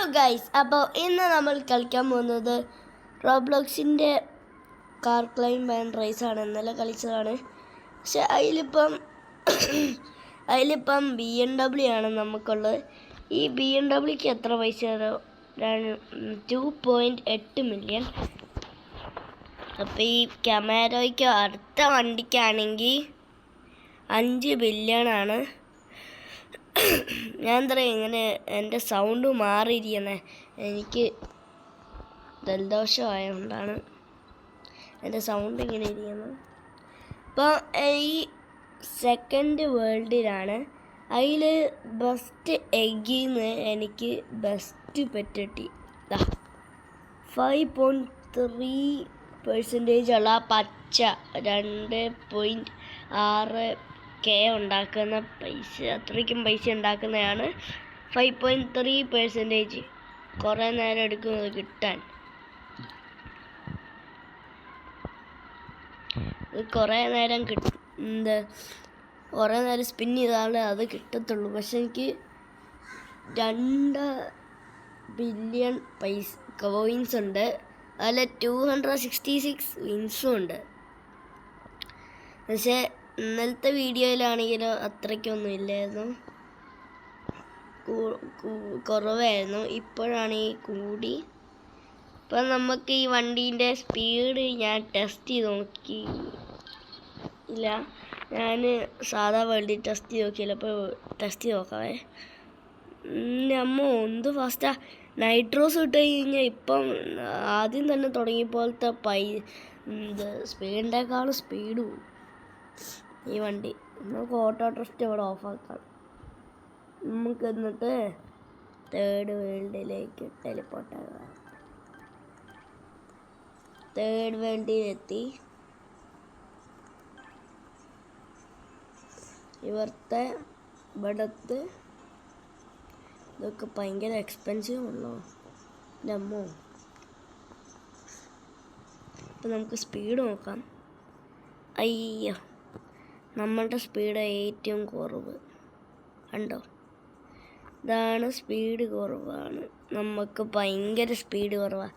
Hello guys, അപ്പോൾ ഇന്ന് നമ്മൾ കളിക്കാൻ പോകുന്നത് റോബ്ലോക്സിൻ്റെ കാർ ക്ലൈംബ് ആൻഡ് റേസ് ആണ്. ഇന്നലെ കളിച്ചതാണ്. പക്ഷെ അതിലിപ്പം BMW ആണ് നമുക്കുള്ളത്. ഈ BMWക്ക് എത്ര പൈസ? 2.8 മില്യൺ. അപ്പോൾ ഈ കമാരോയ്ക്ക് അടുത്ത വണ്ടിക്കാണെങ്കിൽ 5 ബില്യണാണ്. ഞാൻ എന്താ പറയുക, ഇങ്ങനെ എൻ്റെ സൗണ്ട് മാറിയിരിക്കുന്നത്. എനിക്ക് ജലദോഷമായതുകൊണ്ടാണ് എൻ്റെ സൗണ്ട് ഇങ്ങനെ ഇരിക്കുന്നത്. അപ്പോൾ ഈ സെക്കൻഡ് വേൾഡിലാണ്. അതിൽ ബെസ്റ്റ് എഗ്ഗിന്ന് എനിക്ക് ബെസ്റ്റ് പെറ്റ് കിട്ടി. 5.3% ഉള്ള പച്ച 2.6K ഉണ്ടാക്കുന്ന പൈസ, അത്രയ്ക്കും പൈസ ഉണ്ടാക്കുന്നതാണ് 5.3%. കുറേ നേരം എടുക്കുന്നത് കിട്ടാൻ. കുറേ നേരം കുറേ നേരം സ്പിൻ ചെയ്താലേ അത് കിട്ടത്തുള്ളൂ. പക്ഷെ എനിക്ക് 2 ബില്യൺ കോയിൻസ് ഉണ്ട്. അതിൽ 266 വിൻസും ഉണ്ട്. പക്ഷേ ഇന്നലത്തെ വീഡിയോയിലാണെങ്കിലോ അത്രയ്ക്കൊന്നും ഇല്ലായിരുന്നു, കുറവായിരുന്നു. ഇപ്പോഴാണെങ്കിൽ കൂടി. ഇപ്പം നമുക്ക് ഈ വണ്ടീൻ്റെ സ്പീഡ് ഞാൻ ടെസ്റ്റ് ചെയ്ത് നോക്കിയില്ല. ഞാൻ സാധാ വേൾഡിൽ ടെസ്റ്റ് ചെയ്ത് നോക്കിയില്ല. അപ്പോൾ ടെസ്റ്റ് ചെയ്ത് നോക്കാവേ. അമ്മ എന്ത് ഫാസ്റ്റാ! നൈട്രോസ് ഇട്ട് കഴിഞ്ഞാൽ ഇപ്പം ആദ്യം തന്നെ തുടങ്ങിയപ്പോലത്തെ സ്പീഡിൻ്റെക്കാളും സ്പീഡ് പോകും ഈ വണ്ടി. നമുക്ക് ഓട്ടോ ഡ്രിഫ്റ്റ് ഇവിടെ ഓഫാക്കാം. നമുക്ക് എന്നിട്ട് തേർഡ് വേൾഡിലേക്ക് ടെലിപ്പോർട്ടാകാം. തേർഡ് വേൾഡിലെത്തി. ഇവിടുത്തെ ഇതൊക്കെ ഭയങ്കര എക്സ്പെൻസീവ് ഉള്ളോ നമ്മോ. ഇപ്പം നമുക്ക് സ്പീഡ് നോക്കാം. അയ്യോ, നമ്മളുടെ സ്പീഡ് ഏറ്റവും കുറവ് കണ്ടോ. ഇതാണ് സ്പീഡ് കുറവാണ്. നമുക്ക് ഭയങ്കര സ്പീഡ് കുറവാണ്.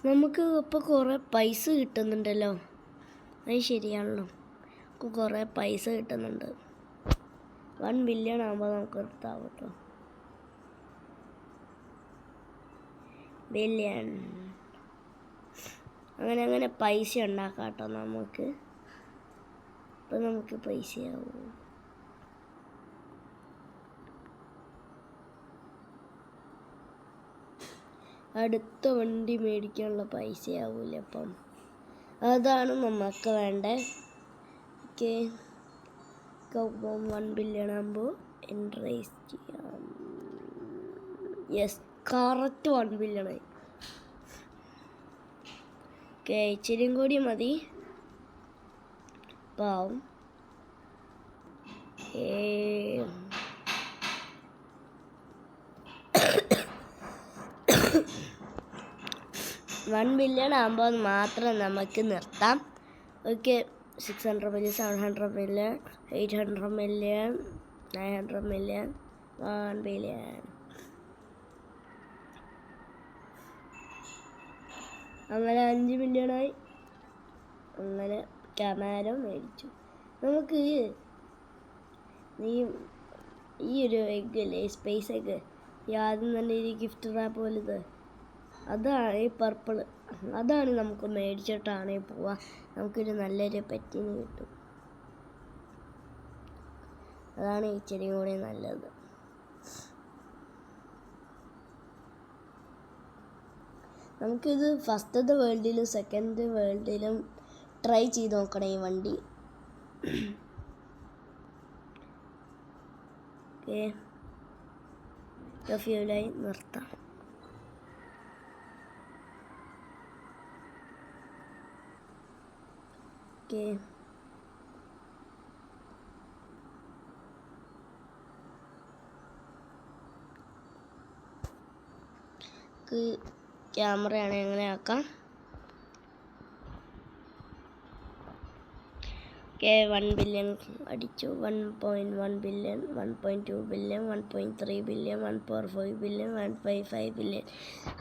നമുക്ക് ഇപ്പോൾ കുറേ പൈസ കിട്ടുന്നുണ്ടല്ലോ. അത് ശരിയാണല്ലോ, നമുക്ക് കുറേ പൈസ കിട്ടുന്നുണ്ട്. 1 ബില്യൺ ആകുമ്പോൾ നമുക്ക് നിർത്താം കേട്ടോ. ബില്യൺ അങ്ങനെ പൈസ ഉണ്ടാക്കാം കേട്ടോ നമുക്ക്. ഇപ്പം നമുക്ക് പൈസയാവും. അടുത്ത വണ്ടി മേടിക്കാനുള്ള പൈസയാവൂല. അപ്പം അതാണ് നമുക്ക് വേണ്ടത്. ഓക്കെ, 1 ബില്യൺ ആകുമ്പോൾ എൻട്രേസ് ചെയ്യാം. Yes, correct 1 ബില്യണായി. ഓക്കെ, ഇച്ചിരിയും കൂടി മതി. പാവം. 1 ബില്യൺ ആകുമ്പോൾ മാത്രം നമുക്ക് നിർത്താം. Okay, 600 million, 700 million, 800 million, 900 million, 1 billion. അങ്ങനെ 5 മില്യണായി. അങ്ങനെ കമാരോ മേടിച്ചു. നമുക്ക് ഈ ഒരു എഗ്ഗല്ലേ, സ്പേസ് എഗ്ഗ്, ആദ്യം തന്നെ ഈ ഗിഫ്റ്റ് റാപ്പ് പോലത്, അതാണ് ഈ പർപ്പിള്. അതാണ് നമുക്ക് മേടിച്ചിട്ടാണ് പോവാ. നമുക്കൊരു നല്ലൊരു പെറ്റിന് കിട്ടും. അതാണ് ഇച്ചിരി കൂടി നല്ലത്. നമുക്കിത് ഫസ്റ്റത്തെ വേൾഡിലും സെക്കൻഡ് വേൾഡിലും ട്രൈ ചെയ്ത് നോക്കണം ഈ വണ്ടി. ഓക്കെ, ഫ്യൂലായി നിർത്താം. ഓക്കെ, ക്യാമറയാണ് എങ്ങനെ ആക്കാം. 1 ബില്യൺ അടിച്ചു. 1.1 billion, 1.2 billion, 1.3 billion, 1.5 billion, 1.5 billion.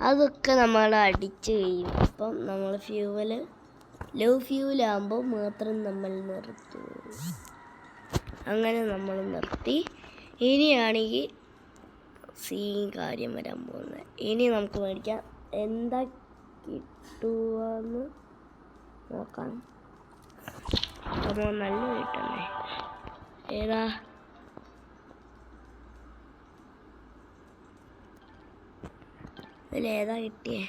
അതൊക്കെ നമ്മൾ അടിച്ച് കഴിയും. അപ്പം നമ്മൾ ലോ ഫ്യൂലാകുമ്പോൾ മാത്രം നമ്മൾ നിർത്തും. അങ്ങനെ നമ്മൾ നിർത്തി. ഇനിയാണെങ്കിൽ കാര്യം വരാൻ പോകുന്നത്. ഇനി നമുക്ക് മേടിക്കാം. എന്താ കിട്ടുകയെന്ന് നോക്കാം. അപ്പോൾ നല്ല കിട്ടണേ. ഏതാ? ഇതിലേതാ കിട്ടിയേ?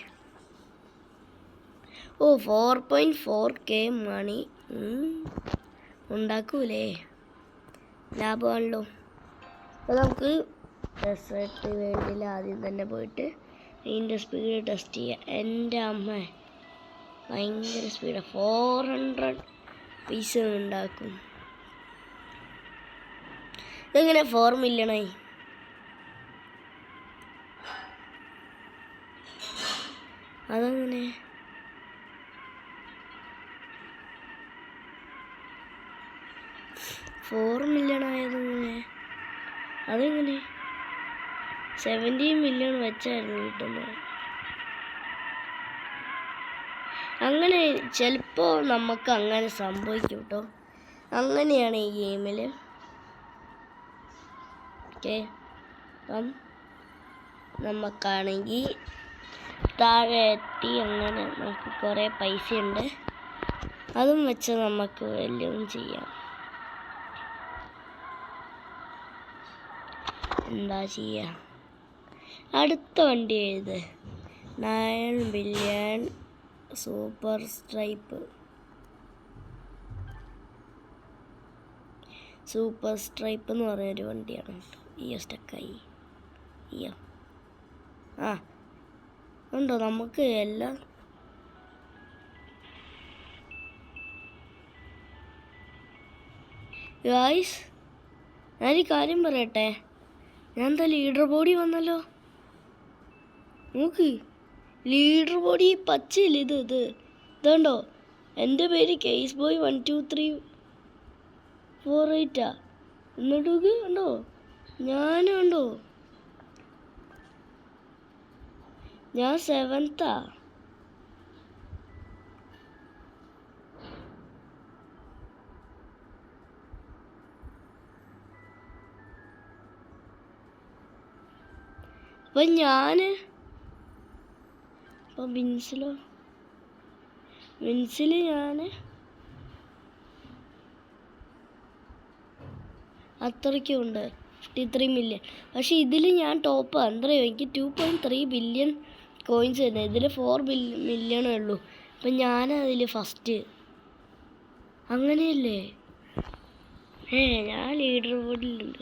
4.4K മണി ഉണ്ടാക്കൂലേ? ലാഭമാണല്ലോ. അപ്പോൾ നമുക്ക് ഡെസേർട്ട് വേണ്ടിയിൽ ആദ്യം തന്നെ പോയിട്ട് ഇതിൻ്റെ സ്പീഡ് ടെസ്റ്റ് ചെയ്യുക. എൻ്റെ അമ്മ ഭയങ്കര സ്പീഡാണ്. 400 പീസ് ഉണ്ടാക്കും. ഇതെങ്ങനെ 4 മില്യണായി? അതങ്ങനെ 4 മില്യൺ ആയതെങ്ങനെ? അതെങ്ങനെ 17 മില്യൺ വെച്ചായിരുന്നു കിട്ടുന്നത്. അങ്ങനെ ചിലപ്പോൾ നമുക്ക് അങ്ങനെ സംഭവിക്കും കേട്ടോ. അങ്ങനെയാണ് ഈ ഗെയിമിൽ. ഓക്കെ, അപ്പം നമുക്കാണെങ്കിൽ താഴെ എത്തി. അങ്ങനെ നമുക്ക് കുറേ പൈസ ഉണ്ട്. അതും വെച്ച് നമുക്ക് വല്ലതും ചെയ്യാം. എന്താ ചെയ്യുക? അടുത്ത വണ്ടി എഴുത്. 9 ബില്യൺ സൂപ്പർ സ്ട്രൈപ്പ് എന്ന് പറഞ്ഞൊരു വണ്ടിയാണ്. സ്റ്റക്കായി. ഉണ്ടോ നമുക്ക് എല്ലാം? ഗായ്സ്, ഞാനൊരു കാര്യം പറയട്ടെ. ഞാൻ എന്താ ലീഡർ ബോഡി വന്നല്ലോ. നോക്ക്, ലീഡർ ബോഡി പച്ചയില്ല. ഇതുണ്ടോ? എൻ്റെ പേര് കേസ് ബോയ് 12348 എന്നിട്ട് ഉണ്ടോ? ഞാനുണ്ടോ? ഞാൻ 7th. അപ്പം വിൻസിൽ ഞാൻ അത്രയ്ക്കുണ്ട് 53 മില്യൺ. പക്ഷെ ഇതിൽ ഞാൻ ടോപ്പ്. എന്തറിയോ, എനിക്ക് 2.3 ബില്യൺ കോയിൻസ് തന്നെ. ഇതിൽ 4 മില്യണേ ഉള്ളൂ. അപ്പം ഞാനതിൽ ഫസ്റ്റ്. അങ്ങനെയല്ലേ? ഞാൻ ലീഡർ ബോർഡിലുണ്ട്.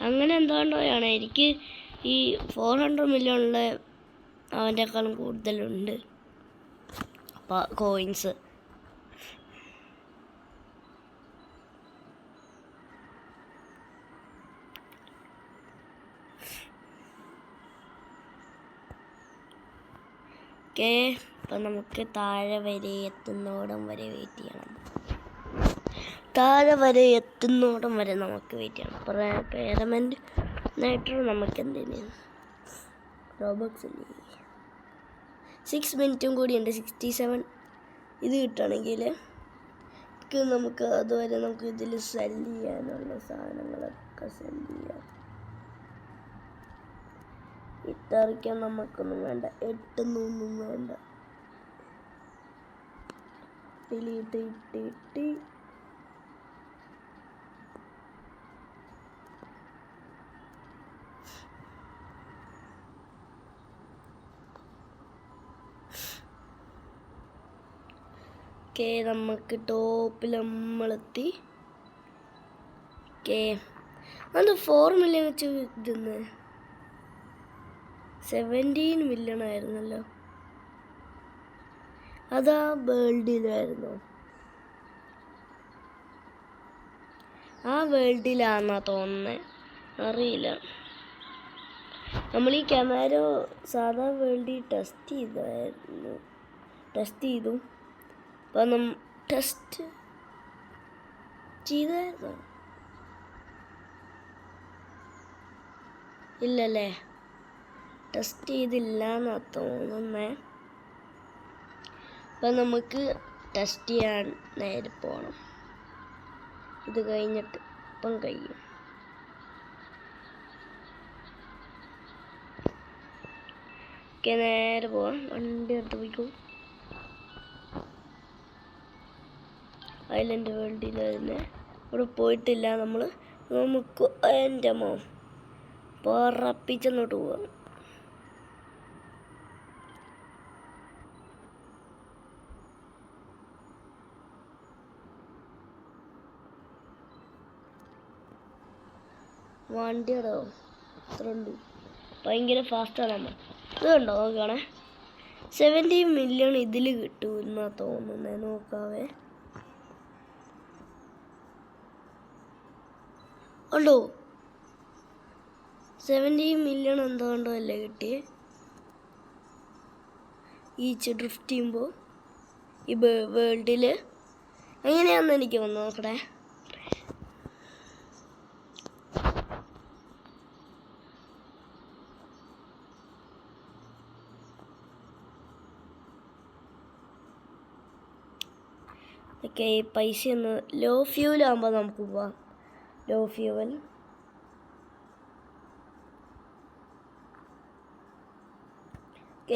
അങ്ങനെ എന്തുകൊണ്ടാണ് എനിക്ക് ഈ 400 മില്യണിൽ അവൻ്റെക്കാളും കൂടുതലുണ്ട് കോയിൻസ്. ഓക്കെ, അപ്പം നമുക്ക് താഴെ വരെ എത്തുന്നോടം വരെ വെയിറ്റ് ചെയ്യണം. നമുക്ക് വെയിറ്റ് ചെയ്യണം. പേയ്മെൻറ്റ് നൈട്രോ നമുക്ക് എന്തിന് റോബക്സ് 6 മിനിറ്റും കൂടി ഉണ്ട്. 67 ഇത് കിട്ടുകയാണെങ്കിൽ നമുക്ക് അതുവരെ നമുക്ക് ഇതിൽ സെല് ചെയ്യാനുള്ള സാധനങ്ങളൊക്കെ സെല് ചെയ്യാം. ഇട്ടറിക്കാൻ നമുക്കൊന്നും വേണ്ട. 8 വേണ്ട. ഇട്ടി ഓക്കെ, നമുക്ക് ടോപ്പിൽ നമ്മളെത്തി. ഓക്കെ, അത് 4 മില്യൺ വെച്ച് ഇതെന്ന് 17 മില്യൺ ആയിരുന്നല്ലോ. അതാ വേൾഡിലായിരുന്നു. ആ വേൾഡിലാണെന്നാ തോന്നുന്നത്, അറിയില്ല. നമ്മൾ ഈ ക്യാമറ സാധാ വേൾഡിൽ ടെസ്റ്റ് ചെയ്തു. അപ്പം ടെസ്റ്റ് ചെയ്തായിരുന്നോ? ഇല്ലല്ലേ, ടെസ്റ്റ് ചെയ്തില്ല എന്നാ തോന്നുന്നേ. അപ്പം നമുക്ക് ടെസ്റ്റ് ചെയ്യാൻ നേരെ പോകണം. ഇത് കഴിഞ്ഞിട്ട് ഇപ്പം കഴിയും. ഓക്കെ, നേരെ പോവാം. വണ്ടി എടുത്ത് പോയിക്കോ. ഐലൻഡ് വേൾഡിൽ തന്നെ ഇവിടെ പോയിട്ടില്ല നമ്മൾ. നമുക്ക് എൻ്റെ അമ്മ പറപ്പിച്ചെന്നോട്ട് പോവാം. വണ്ടിയുടെ അത്ര ഉണ്ട്, ഭയങ്കര ഫാസ്റ്റാണ് നമ്മൾ. ഇത് കണ്ടോ, നോക്കുകയാണേ 70 മില്യൺ ഇതിൽ കിട്ടും എന്നാ തോന്നുന്നത്. നോക്കാവേ, ഉണ്ടോ 70 മില്യൺ എന്തുകൊണ്ടോ അല്ലേ കിട്ടിയേ ഈച്ച് ഡ്രിഫ്റ്റ് ചെയ്യുമ്പോൾ ഈ വേൾഡിൽ. എങ്ങനെയാണെന്ന് എനിക്ക് വന്ന് നോക്കണേ. ഓക്കെ, പൈസ ഒന്ന് ലോ ഫ്യൂവൽ ആകുമ്പോൾ നമുക്ക് പോവാം. ലോ ഫ്യൂവൽ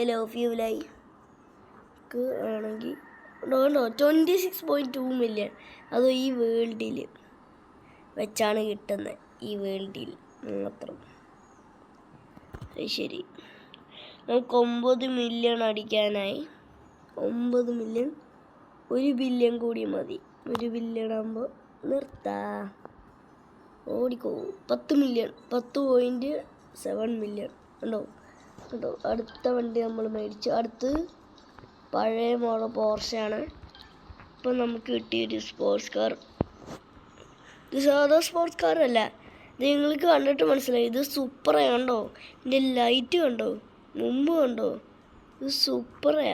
ലോ ഫ്യൂവലായി ആണെങ്കിൽ ഉണ്ടോ 26.2 മില്യൺ. അതോ ഈ വേൾഡിൽ വെച്ചാണ് കിട്ടുന്നത്, ഈ വേൾഡിൽ മാത്രം. ശരി, നമുക്ക് 9 മില്യൺ അടിക്കാനായി. 9 മില്യൺ, 1 ബില്യൺ കൂടി മതി. 1 ബില്യൺ ആകുമ്പോൾ നിർത്താം. ഓടിക്കോ. 10 മില്യൺ, 10.7 മില്യൺ ഉണ്ടോ. അടുത്ത വണ്ടി നമ്മൾ മേടിച്ചു. അടുത്ത് പഴയ മോഡൽ പോർഷയാണ്. ഇപ്പം നമുക്ക് കിട്ടിയൊരു സ്പോർട്സ് കാർ. ഇത് സാധാ സ്പോർട്സ് കാറല്ല, ഇത് നിങ്ങൾക്ക് കണ്ടിട്ട് മനസ്സിലായി. ഇത് സൂപ്പറാ. കണ്ടോ ഇതിൻ്റെ ലൈറ്റ് കണ്ടോ, മുമ്പ് കണ്ടോ, ഇത് സൂപ്പറാ.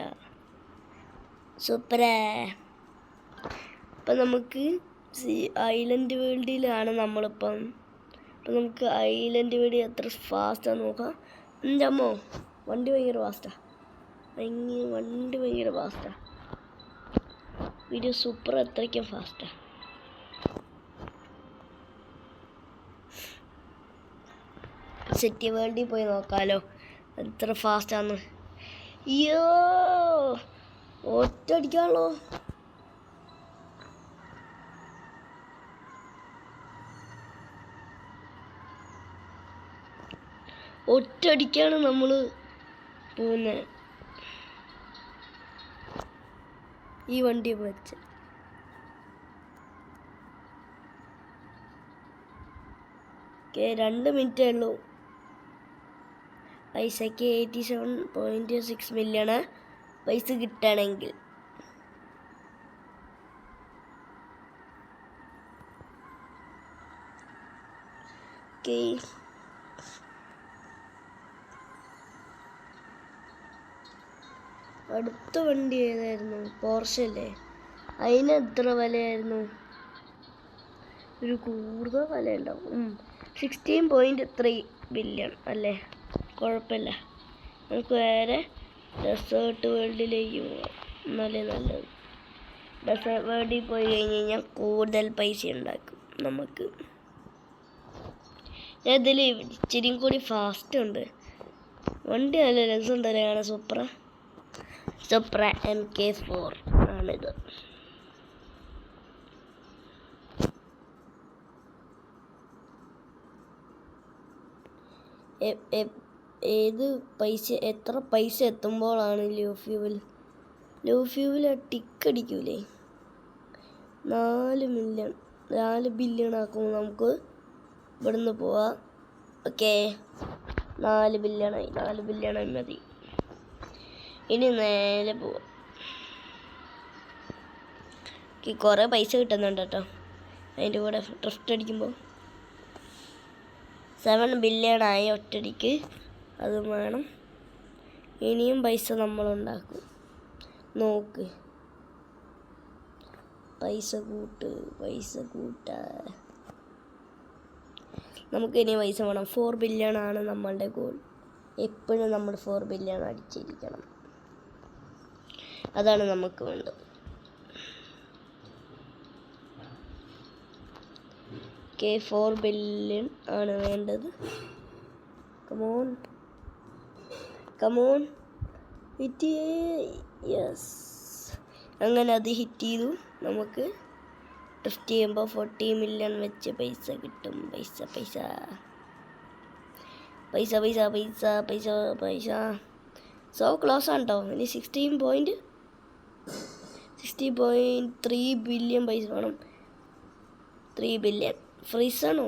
ഇപ്പം നമുക്ക് ഐലൻഡ് വേൾഡിലാണ് നമ്മളിപ്പം. അപ്പം നമുക്ക് ഐലൻഡ് വേൾഡ് എത്ര ഫാസ്റ്റാന്ന് നോക്കാം. എൻ്റെ അമ്മോ, വണ്ടി ഭയങ്കര ഫാസ്റ്റാ. വണ്ടി ഭയങ്കര ഫാസ്റ്റാ. വീഡിയോ സൂപ്പർ, അത്രയ്ക്കും ഫാസ്റ്റാ. സിറ്റി വേൾഡിൽ പോയി നോക്കാമല്ലോ എത്ര ഫാസ്റ്റാന്ന്. അയ്യോ, ഒറ്റടിക്കാണല്ലോ. ഒറ്റടിക്കാണ് നമ്മൾ പോകുന്നത് ഈ വണ്ടി വെച്ച്. ഓക്കെ, 2 മിനിറ്റേ ഉള്ളൂ. പൈസയ്ക്ക് 87.6 മില്യണ് പൈസ കിട്ടുകയാണെങ്കിൽ. ഓക്കെ, അടുത്ത വണ്ടി ഏതായിരുന്നു? പോർഷെ അല്ലേ? അതിന് എത്ര വിലയായിരുന്നു? ഒരു കൂടുതൽ വില ഉണ്ടാവും. 16.3 ബില്യൺ അല്ലേ? കുഴപ്പമില്ല. നമുക്ക് വേറെ ഡെസേർട്ട് വേൾഡിലേക്ക് പോകാം, എന്നാലേ നല്ലത്. ഡെസേർട്ട് വേൾഡിൽ പോയി കഴിഞ്ഞ് കഴിഞ്ഞാൽ കൂടുതൽ പൈസ ഉണ്ടാക്കും നമുക്ക്. ഇതിൽ ഇച്ചിരിയും കൂടി ഫാസ്റ്റ് ഉണ്ട്. വണ്ടി നല്ല രസമുണ്ടല്ലേ കാണാൻ. സൂപ്ര MK4 ആണിത്. എത്ര പൈസ എത്തുമ്പോഴാണ് ലോ ഫ്യൂവൽ ടിക്കടിക്കൂലേ? 4 ബില്യൺ ആക്കുമ്പോൾ നമുക്ക് ഇവിടുന്ന് പോവാം. ഓക്കെ, 4 ബില്യണായി മതി. ഇനി നേരെ പോവാം. കുറേ പൈസ കിട്ടുന്നുണ്ട് കേട്ടോ അതിൻ്റെ കൂടെ ഡ്രിഫ്റ്റ് അടിക്കുമ്പോൾ. 7 ബില്യണായി ഒറ്റടിക്ക്. അത് വേണം. ഇനിയും പൈസ നമ്മളുണ്ടാക്കും. നോക്ക്, പൈസ കൂട്ട. നമുക്കിനി പൈസ വേണം. 4 ബില്യൺ ആണ് നമ്മളുടെ ഗോൾ. എപ്പോഴും നമ്മൾ 4 ബില്യൺ അടിച്ചിരിക്കണം. അതാണ് നമുക്ക് വേണ്ടത്. ഓക്കെ, 4 ബില്യൺ ആണ് വേണ്ടത്. Come on hit. യെസ്, അങ്ങനെ അത് ഹിറ്റ് ചെയ്തു. നമുക്ക് ഡ്രിഫ്റ്റ് ചെയ്യുമ്പോൾ 40 മില്യൺ വെച്ച് പൈസ കിട്ടും. പൈസ. സോ ക്ലോസ് ആണ് കേട്ടോ. ഇനി 60.3 ബില്യൺ പൈസ വേണം. 3 ബില്യൺ ഫ്രീസാണോ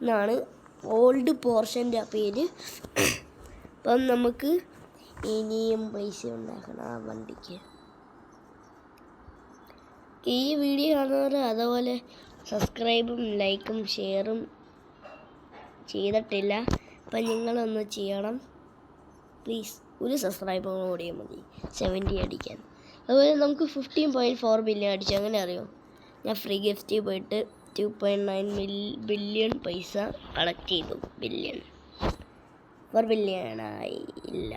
എന്നാണ് ഓൾഡ് പോർഷൻ്റെ പേര്. അപ്പം നമുക്ക് ഇനിയും പൈസ ഉണ്ടാക്കണം ആ വണ്ടിക്ക്. ഈ വീഡിയോ കാണുന്നവർ അതുപോലെ സബ്സ്ക്രൈബും ലൈക്കും ഷെയറും ചെയ്തിട്ടില്ല. അപ്പം നിങ്ങളൊന്ന് ചെയ്യണം പ്ലീസ്. ഒരു സബ്സ്ക്രൈബർ കൂടിയാൽ മതി 70 അടിക്കാൻ. അതുപോലെ നമുക്ക് 15.4 ബില്യൺ അടിച്ചു. അങ്ങനെ അറിയോ? ഞാൻ ഫ്രീ ഗിഫ്റ്റിൽ പോയിട്ട് 2.9 ബില്യൺ പൈസ കളക്ട് ചെയ്തു. 4 ബില്യൺ ആയില്ല.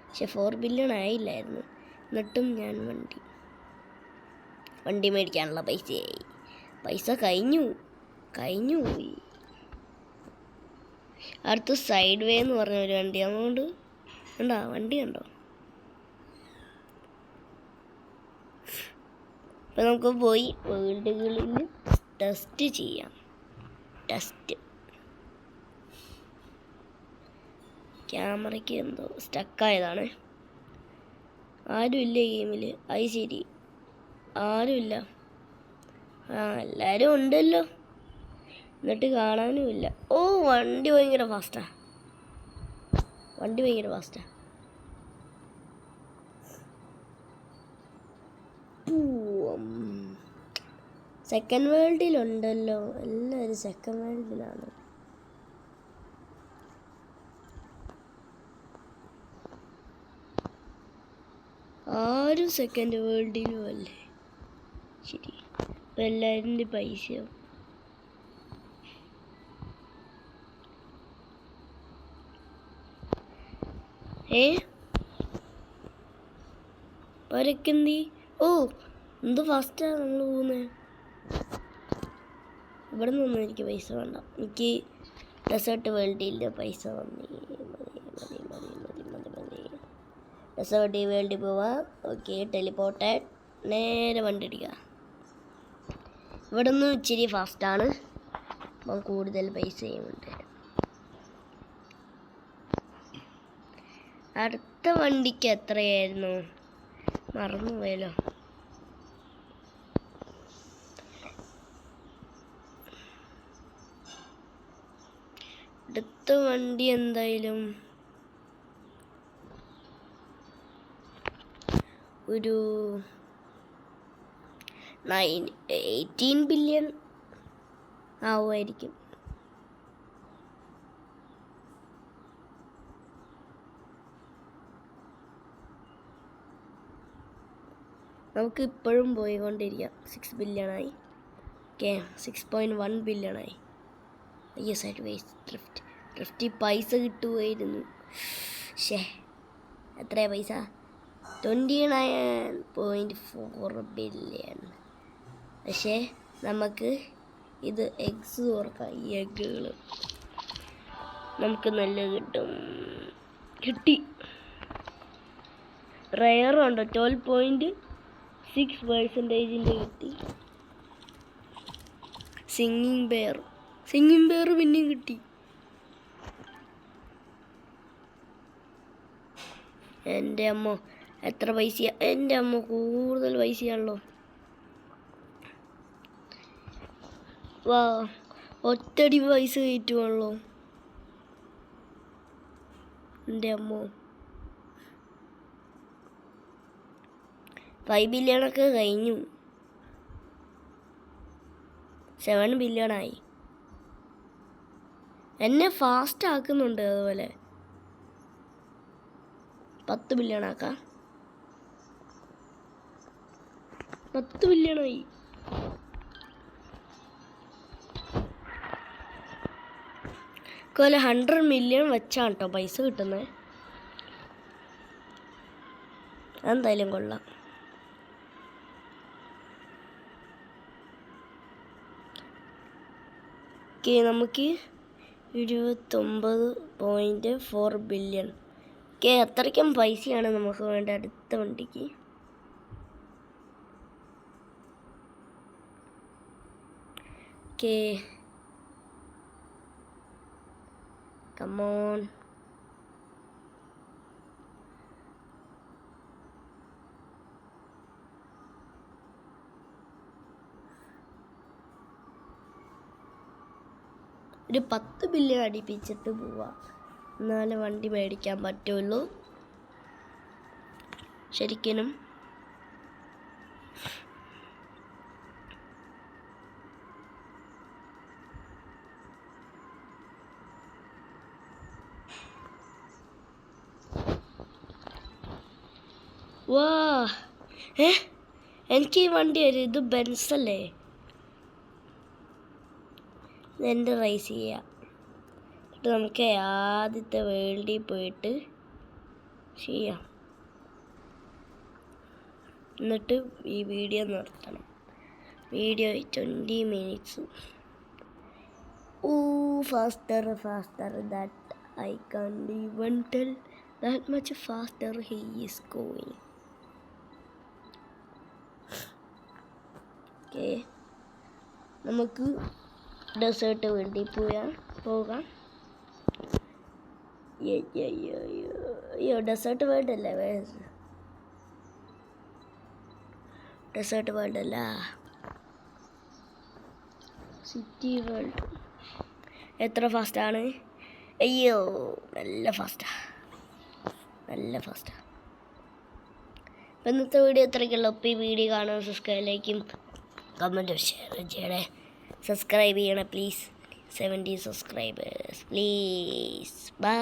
പക്ഷെ 4 ബില്യൺ ആയില്ലായിരുന്നു. എന്നിട്ടും ഞാൻ വണ്ടി മേടിക്കാനുള്ള പൈസ കഴിഞ്ഞു പോയി. അടുത്ത സൈഡ് വേ എന്ന് പറഞ്ഞ ഒരു വണ്ടി. അതുകൊണ്ട് വണ്ടി കണ്ടോ? അപ്പം നമുക്ക് പോയി വേൾഡുകളിൽ ടെസ്റ്റ് ചെയ്യാം. ക്യാമറയ്ക്ക് എന്തോ സ്റ്റക്കായതാണ്. ആരുമില്ല ഗെയിമിൽ. അത് ശരി, ആരുമില്ല. എല്ലാവരും ഉണ്ടല്ലോ, എന്നിട്ട് കാണാനുമില്ല. ഓ, വണ്ടി ഭയങ്കര ഫാസ്റ്റാ. സെക്കൻഡ് വേൾഡിലുണ്ടല്ലോ. എല്ലാവരും സെക്കൻഡ് വേൾഡിലാണ്. ആരും സെക്കൻഡ് വേൾഡിലും അല്ലേ? ശരി, അപ്പം എല്ലാവരുടെ പൈസയോ പരക്കെന്തി. ഓ, എന്ത് ഫാസ്റ്റാണ് നമ്മൾ പോകുന്നത്. ഇവിടെ നിന്നൊന്നും എനിക്ക് പൈസ വേണ്ട. എനിക്ക് ഡെസേർട്ട് വേൾഡിൽ പൈസ മതി. ഡെസേർട്ട് വേൾഡിൽ പോവാം. ഓക്കെ, ടെലിപ്പോർട്ടഡ്. നേരെ വണ്ടി അടിക്കുക. ഇവിടെ നിന്ന് ഇച്ചിരി ഫാസ്റ്റാണ്. അപ്പം കൂടുതൽ പൈസയുമുണ്ട്. അടുത്ത വണ്ടിക്ക് എത്രയായിരുന്നു മറന്നുപോയല്ലോ. അടുത്ത വണ്ടി എന്തായാലും ഒരു 18 ബില്യൺ ആവുമായിരിക്കും. നമുക്ക് ഇപ്പോഴും പോയിക്കൊണ്ടിരിക്കാം. 6 ബില്യണായി. ഓക്കെ, 6.1 ബില്യണായി. സൈഡ് വേസ് ഡ്രിഫ്റ്റ് പൈസ കിട്ടുമായിരുന്നു. എത്രയാ പൈസ? 29.4 ബില്യൺ. പക്ഷേ നമുക്ക് ഇത് എഗ്സ് ഓർക്കാം. ഈ എഗ്ഗുകൾ നമുക്ക് നല്ല കിട്ടി. റയറുണ്ടോ? 12.6% കിട്ടി. സിംഗിങ് ബെയർ പിന്നെയും കിട്ടി. എൻ്റെ അമ്മ എത്ര പൈസയാ? എൻ്റെ അമ്മ കൂടുതൽ പൈസയാണല്ലോ. വാ, ഒറ്റടി പൈസ കയറ്റുവാണല്ലോ എൻ്റെ അമ്മ. 5 ബില്യണൊക്കെ കഴിഞ്ഞു. 7 ബില്യണായി. എന്നെ ഫാസ്റ്റ് ആക്കുന്നുണ്ട്. അതുപോലെ 10 ബില്യൺ ആക്കാം. 10 ബില്യണായി. അതുപോലെ 100 മില്യൺ വെച്ചാണ് കേട്ടോ പൈസ കിട്ടുന്നത്. എന്തായാലും കൊള്ളാം. നമുക്ക് 29.4 ബില്യൺ. അത്രയ്ക്കും പൈസയാണ് നമുക്ക് വേണ്ട അടുത്ത വണ്ടിക്ക്. Come on. ഒരു 10 ബില്യൺ അടിപ്പിച്ചിട്ട് പോവാം, എന്നാലേ വണ്ടി മേടിക്കാൻ പറ്റുള്ളൂ ശരിക്കും. വാ, എനിക്ക് ഈ വണ്ടി വരും. ഇത് ബെൻസല്ലേ? ഇതെൻ്റെ റേസ് ചെയ്യാം. എന്നിട്ട് നമുക്ക് ആദ്യത്തെ വേൾഡിൽ പോയിട്ട് ചെയ്യാം. എന്നിട്ട് ഈ വീഡിയോ നിർത്തണം. Video 20 minutes. Faster that I can't even tell that much faster he is going. നമുക്ക് ഡെസേർട്ട് വേണ്ടി പോകാം. അയ്യോ, ഡെസേർട്ട് വേണ്ടല്ലേ? ഡെസേർട്ട് വേണ്ടല്ല, സിറ്റി വേൾഡ്. എത്ര ഫാസ്റ്റാണ്? അയ്യോ, നല്ല ഫാസ്റ്റാ. അപ്പം ഇന്നത്തെ വീഡിയോ ഇത്രയ്ക്കുള്ളൂ. ഇപ്പോൾ ഈ വീഡിയോ കാണുന്ന സബ്സ്ക്രൈബിലേക്കും കമൻറ്റ് ഷെയർ ചെയ്യണേ. സബ്സ്ക്രൈബ് ചെയ്യണേ പ്ലീസ്. 70 subscribers please. ബൈ.